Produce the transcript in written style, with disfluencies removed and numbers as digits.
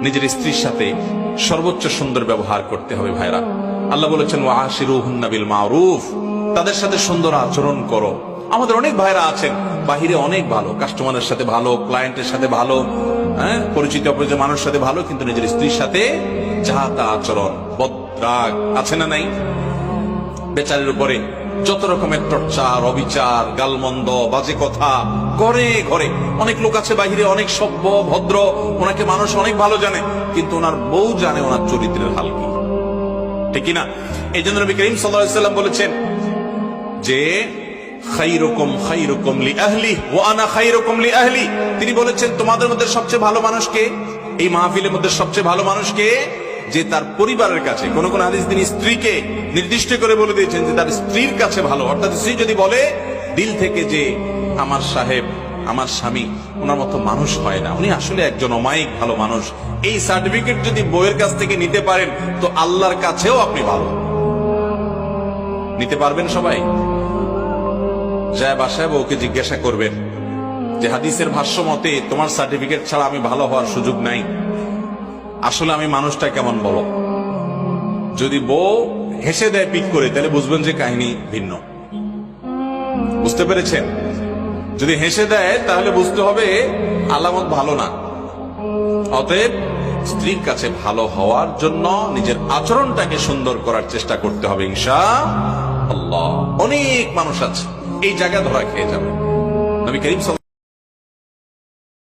নিজের স্ত্রীর সাথে সর্বোচ্চ সুন্দর ব্যবহার করতে হবে ভাইরা। আল্লাহ বলেছেন ওয়াশিরুহুন্না বিল মারুফ, তাদের সাথে সুন্দর আচরণ করো। আমাদের অনেক ভাইরা আছেন বাহিরে অনেক ভালো, কাস্টমারের সাথে ভালো, ক্লায়েন্টের সাথে ভালো, পরিচিত অপরিচিত মানুষের সাথে ভালো, কিন্তু নিজের স্ত্রীর সাথে যা তা আচরণ, বদরাগ আছে না নাই? বেচারের উপরে যত রকমের টর্চার, অবিচার, গালমন্দ, বাজে কথা ঘরে ঘরে। অনেক লোক আছে বাহিরে অনেক সভ্য ভদ্র, ওনাকে মানুষ অনেক ভালো জানে, কিন্তু ওনার বউ জানে ওনার চরিত্রের হাল কি, ঠিক না? এই জন্য নবী করিম সাল্লাল্লাহু আলাইহি ওয়াসাল্লাম বলেছেন যে খায়রুকুম খায়রুকুম লিআহলি ওয়া আনা খায়রুকুম লিআহলি। তিনি বলেছেন তোমাদের মধ্যে সবচেয়ে ভালো মানুষ কে? এই মাহফিলের মধ্যে সবচেয়ে ভালো মানুষ কে? যে তার পরিবারের কাছে, কোন কোন হাদিস তিনি স্ত্রীকে নির্দিষ্ট করে বলে দিয়েছেন যে তার স্ত্রীর কাছে ভালো। অর্থাৎ স্ত্রী যদি বলে দিল থেকে যে আমার সাহেব, আমার স্বামী ওনার মতো মানুষ হয় না, উনি আসলে একজন অমায়িক ভালো মানুষ, এই সার্টিফিকেট যদি বউয়ের কাছ থেকে নিতে পারেন তো আল্লাহর কাছেও আপনি ভালো। নিতে পারবেন সবাই? যায় বাসায় বউকে জিজ্ঞাসা করবেন যে হাদিসের ভাষ্য মতে তোমার সার্টিফিকেট ছাড়া আমি ভালো হওয়ার সুযোগ নাই, আসলে আমি মানুষটা কেমন বলো। যদি বউ হেসে দেয় পিক করে, তাহলে বুঝবেন যে কাহিনী ভিন্ন। বুঝতে পেরেছেন? যদি হেসে দেয় তাহলে বুঝতে হবে আলামত ভালো না। অতএব স্ত্রীর কাছে ভালো হওয়ার জন্য নিজের আচরণটাকে সুন্দর করার চেষ্টা করতে হবে ইনশাআল্লাহ। অনেক মানুষ আছে এই জায়গা ধরা খেয়ে যাবে। নবী করিম